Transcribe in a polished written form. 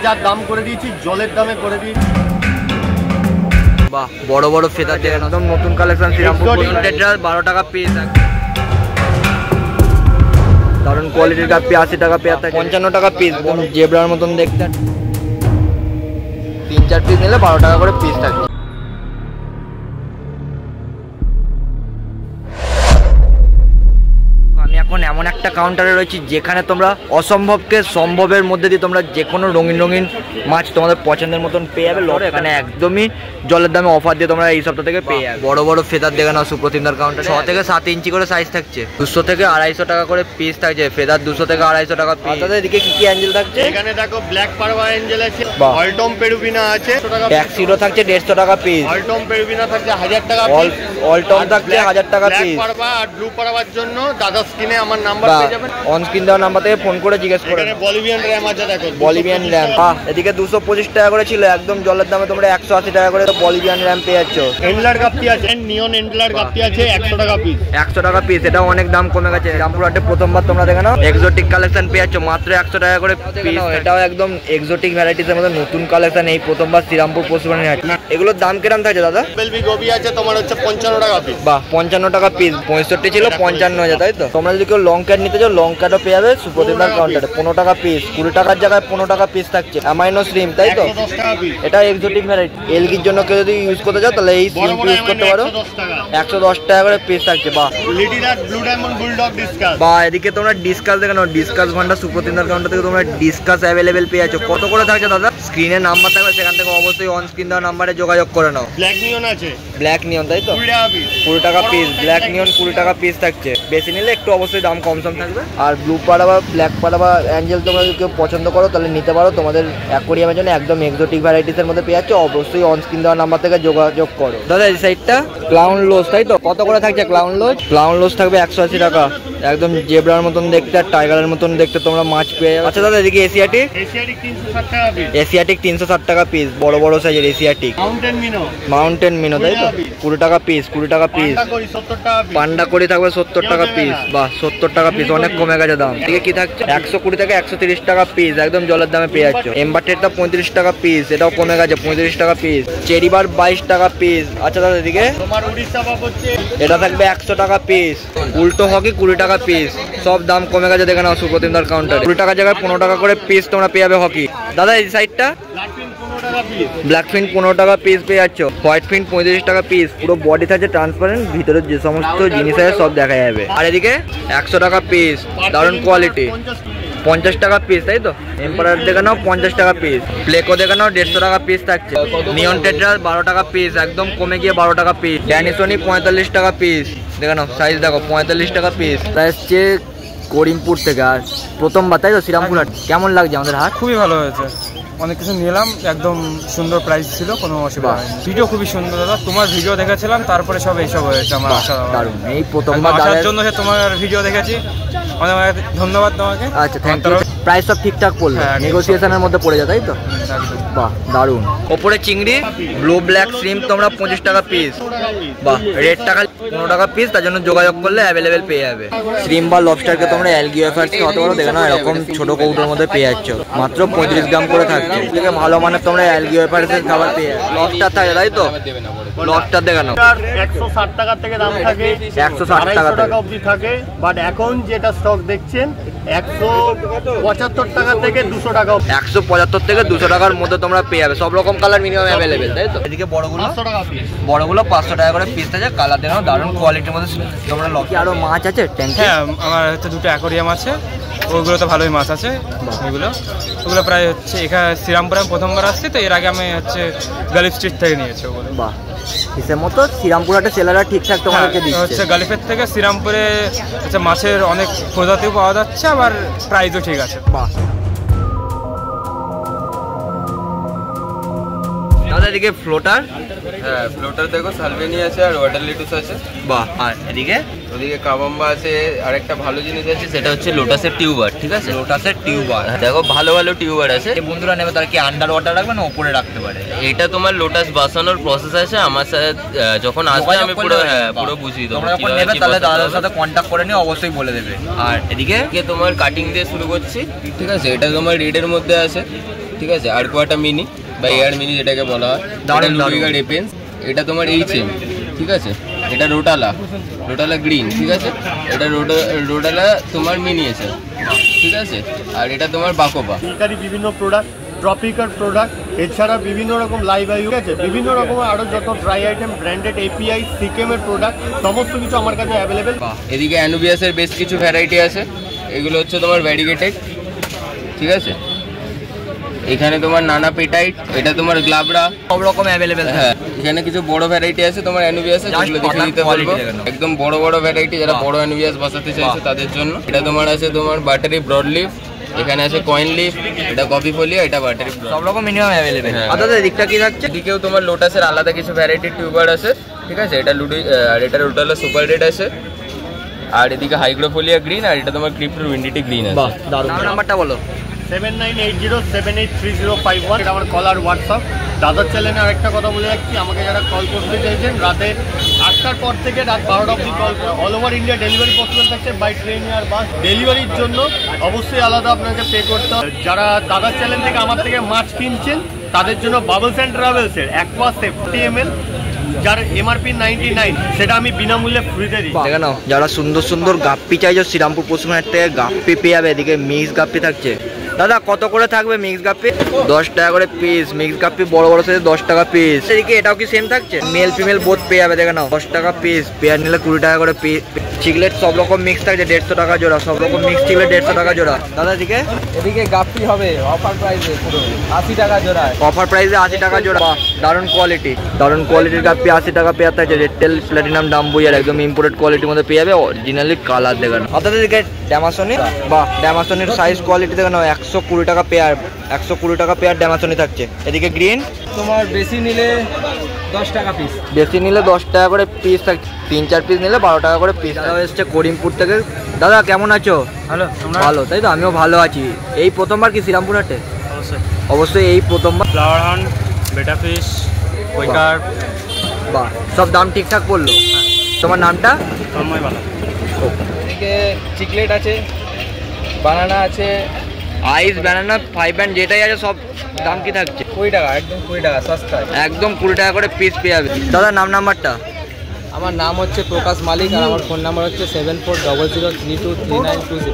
যার দাম করে দিয়েছি জলের দামে করে দিয়েছি। বাহ, বড় বড় ফেদার দেখেন, একদম নতুন কালেকশন শ্রীরামপুর 12 টাকা পিস। দারুণ কোয়ালিটির গাপ্পি 80 টাকা পেয়ার থাকে, 55 টাকা পিস। একদম জেব্রার মতন দেখতে, 3-4 পিস নিলে 12 টাকা করে পিস থাকে। আমি এখন এমন একটা কাউন্টারে রয়েছি যেখানে তোমরা অসম্ভবকে সম্ভবের মধ্যে দিয়ে তোমরা যে কোনো রঙিন রঙিন মাছ তোমাদের পছন্দের মতন পেয়ে যাবে। এখানে একদমই জলের দামে অফার দিয়ে তোমরা এই সপ্তাহ থেকে পেয়ে যাবে। বড় বড় ফেদার দেখে নাও সুপ্রতিমদার কাউন্টারে 6 থেকে 7 ইঞ্চি করে সাইজ থাকছে, 200 থেকে 250 টাকা করে পিস থাকছে। ফেদার 200 থেকে 250 টাকা পিস। তাদের এদিকে কি কি অ্যাঞ্জেল থাকছে? এখানে দেখো ব্ল্যাক পারবা অ্যাঞ্জেল আছে, অলটম পেরুবিনা আছে, ট্যাক্সিডো থাকছে 150 টাকা পিস, অলটম পেরুবিনা থাকছে 1000 টাকা পিস, অলটম থাকছে 1000 টাকা পিস। ব্ল্যাক পারবা আর ব্লু পারবার জন্য দাদা স্ক্রিনে আমার নাম্বার পেয়ে যাবেন, অন স্ক্রিন দেওয়া নাম্বার থেকে ফোন করে জিজ্ঞেস করে। এখানে বলিভিয়ান র্যাম আছে, দেখো বলিভিয়ান র্যাম। এদিকে 225 টাকা করে ছিল, একদম জলের দামে তোমরা 180 টাকা করে বলিভিয়ান র্যাম পেয়ে যাচ্ছ। এন্ডলার গাপ্পি আছে, নিয়ন এন্ডলার গাপ্পি আছে 100 টাকা পিস, 100 টাকা পিস। এটাও অনেক দাম কমে গেছে। রামপুরহাটে প্রথমবার তোমরা দেখে নাও এক্সোটিক কালেকশন পেয়ে যাচ্ছ মাত্র 100 টাকা করে পিস। এটাও একদম এক্সোটিক ভ্যারাইটিসের মধ্যে নতুন কালেকশন, এই প্রথমবার শ্রীরামপুর পশুপালন হাট। এগুলোর দাম কিরকম থাকছে দাদা? বেলবি গোবি আছে তোমার হচ্ছে 55 টাকা পিস। বাহ, 55 টাকা পিস। 65 ছিল, 55 হয়ে যায়, তাই তো? তোমরা যদি কেউ লং ক্যাট নিতে চাও লং ক্যাটও পেয়ে যাবে সুপ্রতিমদার কাউন্টারে 15 টাকা পিস। 20 টাকার জায়গায় 15 টাকা পিস থাকছে। অ্যামাইনো শ্রিম, তাই তো? এটা এক্সোটিক ভ্যারাইটি। এলগির জন্য কেউ যদি ইউজ করতে চাও তাহলে এই শ্রিম ইউজ করতে পারো। 110 টাকা করে পিস থাকছে। বাহ, ব্লু ডায়মন্ড বুলডগ ডিসকাস। বাহ, এদিকে তোমরা ডিসকাস দেখে নাও। ডিসকাস ভান্ডার সুপ্রতিমদার কাউন্টার থেকে তোমরা ডিসকাস অ্যাভেলেবেল পেয়ে যাচ্ছ। কত করে থাকছে দাদা? স্ক্রিনে নাম্বার থাকবে, সেখান থেকে অবশ্যই অন স্ক্রিন দেওয়া নাম্বারে যোগাযোগ করে নাও। ব্ল্যাক নিয়ন আছে, ব্ল্যাক নিয়ন, তাই তো? 20 টাকা পিস। ব্ল্যাক নিয়ন 20 টাকা পিস থাকছে। বেশি নিলে একটু অবশ্যই দাম কম সম থাকবে। আর ব্লু পাড়া বা ব্ল্যাক পাড়া বা অ্যাঞ্জেল তোমরা যদি কেউ পছন্দ করো তাহলে নিতে পারো। তোমাদের অ্যাকোরিয়ামের জন্য একদম এক্সোটিক ভ্যারাইটিসের মধ্যে পেয়ে যাচ্ছে। অবশ্যই অন স্ক্রিন দেওয়া নাম্বার থেকে যোগাযোগ করো। দাদা এই সাইডটা ক্লাউন লোজ, তাই তো? কত করে থাকছে ক্লাউন লোজ? ক্লাউন লোজ থাকবে 180 টাকা। একদম জেব্রার মতন দেখতে আর টাইগারের মতন দেখতে তোমরা মাছ পেয়ে যাবে। আচ্ছা দাদা এদিকে এশিয়াটিক 360 টাকা পিস। এশিয়াটিক 360 টাকা পিস, বড় বড় সাইজের এশিয়াটিক। মাউন্টেন মিনো, তাই তো? 20 টাকা পিস। 20 টাকা পিস। পান্ডা করি থাকবে 70 টাকা পিস। বাহ, 70 টাকা পিস, অনেক কমে গেছে দাম। এদিকে কি থাকছে? 120 থেকে 130 টাকা পিস, একদম জলের দামে পেয়ে যাচ্ছ। এম্বারটেডটা 35 টাকা পিস, এটাও কমে গেছে 35 টাকা পিস। চেরিবার 22 টাকা পিস। আচ্ছা দাদা এদিকে তোমার উড়িষ্যা বাপ হচ্ছে এটা থাকবে 100 টাকা পিস। উল্টো হকি 20 টাকা পিস। সব দাম কমে গেছে দেখে নাও সুপ্রতিমদার কাউন্টারে। 20 টাকার জায়গায় 15 টাকা করে পিস তোমরা পেয়ে যাবে হকি। দাদা এই সাইডটা ব্ল্যাক ফিন 15 টাকা পিস পেয়ে যাচ্ছ। হোয়াইট ফিন 35 টাকা পিস। পুরো বডি থাকছে ট্রান্সপারেন্ট, ভিতরে যে সমস্ত জিনিস আছে সব দেখা যাবে। আর এদিকে 100 টাকা পিস, দারুণ কোয়ালিটি। 50 টাকা পিস, তাই তো? এম্পারার দেখে নাও 50 টাকা পিস। প্লেকো দেখে নাও 150 টাকা পিস থাকছে। নিয়ন টেট্রা 12 টাকা পিস, একদম কমে গিয়ে 12 টাকা পিস। ড্যানিসনি 45 টাকা পিস, দেখে নাও সাইজ দেখো 45 টাকা পিস। তা এসছে করিমপুর থেকে। আর প্রথমবার, তাই তো শ্রীরামপুর হাট? কেমন লাগছে আমাদের হাট? খুবই ভালো হয়েছে, অনেক কিছু নিলাম, একদম সুন্দর প্রাইস ছিল, কোনো অসুবিধা হয়নি। ভিডিও খুবই সুন্দর দাদা, তোমার ভিডিও দেখেছিলাম তারপরে সব এইসব হয়েছে। আমার আশা দারুণ, এই প্রথমবার আসার জন্য তোমার ভিডিও দেখেছি, অনেক অনেক ধন্যবাদ তোমাকে। আচ্ছা থ্যাংক ইউ। প্রাইস সব ঠিকঠাক পড়লো, নেগোসিয়েশনের মধ্যে পড়ে যায়, তাই তো? বাহ দারুণ। ওপরে চিংড়ি ব্লু ব্ল্যাক শ্রিম তোমরা 25 টাকা পিস। বাহ, রেড টাকা 15 টাকা পিস, তার জন্য যোগাযোগ করলে অ্যাভেলেবেল পেয়ে যাবে। শ্রিম বা লবস্টারকে তোমরা অ্যালগি ওয়েফার্স হতে পারো, দেখে নাও এরকম ছোট কৌটোর মধ্যে পেয়ে যাচ্ছ। মাত্র 35 গ্রাম করে থাকছে। থেকে ভালো মানের তোমরা অ্যালগি ওয়েফার্সের খাবার পেয়ে যাবে। লবস্টার থাকে, তাই তো? লবস্টার দেখে নাও 160 টাকা থেকে দাম থাকে, 160 টাকা অবধি থাকে। বাট এখন যেটা স্টক দেখছেন 175 টাকা থেকে 200 টাকা। 175 থেকে 200 টাকার মধ্যে তোমরা পেয়ে যাবে। সব রকম কালার মিনিমাম অ্যাভেলেবেল, তাই তো? এদিকে বড়গুলো 500 টাকা পিস। বড়গুলো 500 টাকা করে পিস থাকে। কালার দেখো দারুণ কোয়ালিটির মধ্যে তোমরা লকি। আরো মাছ আছে ট্যাঙ্কে? হ্যাঁ, আমার হচ্ছে 2টো অ্যাকোরিয়াম আছে, ওগুলো তো ভালোই মাছ আছে। ওগুলো প্রায় হচ্ছে এখানে শ্রীরামপুরে আমি প্রথমবার আসছি, তো এর আগে আমি হচ্ছে গালিফ স্ট্রিট থেকে নিয়েছি ওগুলো। বাহ, হিসেব মতো শ্রীরামপুর হাটে সেলাররা ঠিকঠাক তোমাদেরকে দিচ্ছে। হচ্ছে গালিফের থেকে শ্রীরামপুরে হচ্ছে মাছের অনেক প্রজাতিও পাওয়া যাচ্ছে, আবার প্রাইসও ঠিক আছে। বাহ, দাদা এদিকে ফ্লোটার? হ্যাঁ, ফ্লোটার দেখো সালভেনি আছে আর ওয়াটার লিটুস আছে। বাহ, আর এদিকে ওদিকে কাবাম্বা আছে। আর একটা ভালো জিনিস আছে, সেটা হচ্ছে লোটাসের টিউবার। ঠিক আছে, লোটাসের টিউবার দেখো ভালো ভালো টিউবার আছে। এই বন্ধুরা নেবে তারা কি আন্ডার ওয়াটার রাখবে না উপরে রাখতে পারে? এটা তোমার লোটাস বাসানোর প্রসেস আছে। আমার সাথে যখন আসবে আমি পুরো বুঝিয়ে দেবো। তোমরা যখন নেবে তাহলে দাদার সাথে কন্ট্যাক্ট করে নিয়ে অবশ্যই বলে দেবে। আর এদিকে তোমার কাটিং দিয়ে শুরু করছি। ঠিক আছে, এটা তোমার রিডের মধ্যে আছে। ঠিক আছে, আর কোয়াটা মিনি বা এয়ার মিনি যেটাকে বলা হয়, দারুণ, লুডিকা রেপেন্স, এটা তোমার এইচএম, ঠিক আছে, এটা রোটালা গ্রিন, ঠিক আছে, এটা রোটালা তোমার মিনি আছে, ঠিক আছে, আর এটা তোমার বাকোপা। মিলিটারি বিভিন্ন প্রোডাক্ট, ট্রপিক্যাল প্রোডাক্ট, এছাড়া বিভিন্ন রকম লাইভ আই, ঠিক আছে, বিভিন্ন রকমের আরও যত ড্রাই আইটেম, ব্র্যান্ডেড এপিআই, সিকেমের প্রোডাক্ট সমস্ত কিছু আমার কাছে অ্যাভেলেবেল। এদিকে অ্যানুবিয়াসের বেশ কিছু ভ্যারাইটি আছে, এগুলো হচ্ছে তোমার ভ্যারিগেটেড, ঠিক আছে, এখানে তোমার নানা পেটাইট, এটা তোমার গ্লাবরা, সব রকম অ্যাভেলেবেল। হ্যাঁ, এখানে কিছু বড় ভ্যারাইটি আছে তোমার অ্যানুবিয়াসে, যেগুলো দেখে নিতে পারবো, একদম বড় বড় ভ্যারাইটি, যারা বড় অ্যানুবিয়াস বসাতে চাইছে তাদের জন্য। এটা তোমার আছে তোমার বাটারি ব্রড লিফ, এখানে আছে কয়েন লিফ, এটা কফি ফোলিয়া, এটা বাটারি, সব রকম মিনিমাম অ্যাভেলেবেল। দাদা এদিকটা কি থাকছে? এদিকেও তোমার লোটাসের আলাদা কিছু ভ্যারাইটির টিউবার আছে, ঠিক আছে, এটা লুডি আর এটা রোটালা সুপার রেড আছে, আর এদিকে হাইগ্রোফোলিয়া গ্রিন, আর এটা তোমার ক্রিপ্টো উইন্ডিটি গ্রিন আছে। নাম্বারটা বলো। 7980783051, এটা আমার কল আর হোয়াটসঅ্যাপ। দাদার চ্যানেলে আরেকটা কথা বলে রাখছি, আমাকে যারা কল করতে চাইছেন রাতে 8টার পর থেকে রাত 12টা অবধি কল করে, all over India delivery possible থাকছে, বাই ট্রেন আর বাস। ডেলিভারির জন্য অবশ্যই আলাদা আপনাকে পে করতে হবে। যারা দাদার চ্যানেল থেকে আমার থেকে মাছ কিনছেন তাদের জন্য বাবলস অ্যান্ড ট্রাভেলসের অ্যাকোয়া সেফ 40 ml, যার এমআরপি 99, সেটা আমি বিনামূল্যে ফ্রিতে দিই। দেখে নাও, যারা সুন্দর সুন্দর গাপ্পি চাইছো শ্রীরামপুর পশ্চিমহাট থেকে গাপ্পি পেয়ে যাবে। এদিকে মিক্স গাপ্পি থাকছে। দাদা কত করে থাকবে মিক্স গাপ্পি? 10 টাকা করে পিস। মিক্স গাপ্পি বড় বড় সাইজে 10 টাকা পিস। এদিকে এটাও কি সেম থাকছে? মেল ফিমেল বোথ পেয়ে যাবে। দেখে নাও 10 টাকা পিস, পেয়ার নিলে 20 টাকা করে পিস। চিকলেট সব রকম মিক্স থাকছে 150 টাকা জোড়া, সব রকম মিক্স চিকলেট 150 টাকা জোড়া। দাদা এদিকে গাপ্পি হবে অফার প্রাইসে পুরো 80 টাকা জোড়া। অফার প্রাইসে 80 টাকা জোড়া। বাহ, দারুণ কোয়ালিটি, দারুণ কোয়ালিটির গাপ্পি 80 টাকা পেয়ার থাকছে। রেডটেল প্ল্যাটিনাম ডাম্বুই আর একদম ইম্পোর্টেড কোয়ালিটির মধ্যে পেয়ে যাবে। অরিজিনালি কালার দেখে নাও। আপনাদের এদিকে ড্যামাসনি, বাহ, ড্যামাসনির সাইজ কোয়ালিটি দেখে নাও। 120 টাকা পেয়ার, 120 টাকা পেয়ার ড্যামাসনি থাকছে। এদিকে গ্রিন তোমার বেশি নিলে 10 টাকা পিস, বেশি নিলে 10 টাকা করে পিস থাকছে। 3-4 পিস নিলে 12 টাকা করে পিস। দাদা এসছে করিমপুর থেকে। দাদা কেমন আছো? ভালো। ভালো, তাই তো? আমিও ভালো আছি। এই প্রথমবার কি শ্রীরামপুর হাটে? অবশ্যই অবশ্যই এই প্রথমবার। ফ্লাওয়ার হান্ট, বেটা ফিশ, কুইকার, বাহ, সব দাম ঠিকঠাক পড়লো। তোমার নামটা? তন্ময় বালা। এদিকে চিকলেট আছে, বানানা আছে, আইস, ব্যানানা, 5 ব্যান্ড যেটাই আছে সব দাম কি থাকছে? 20 টাকা, একদম 20 টাকা সস্তা, একদম 20 টাকা করে পিস পেয়ে যাবে। দাদা নাম্বারটা? আমার নাম হচ্ছে প্রকাশ মালিক আর আমার ফোন নাম্বার হচ্ছে 7400323920।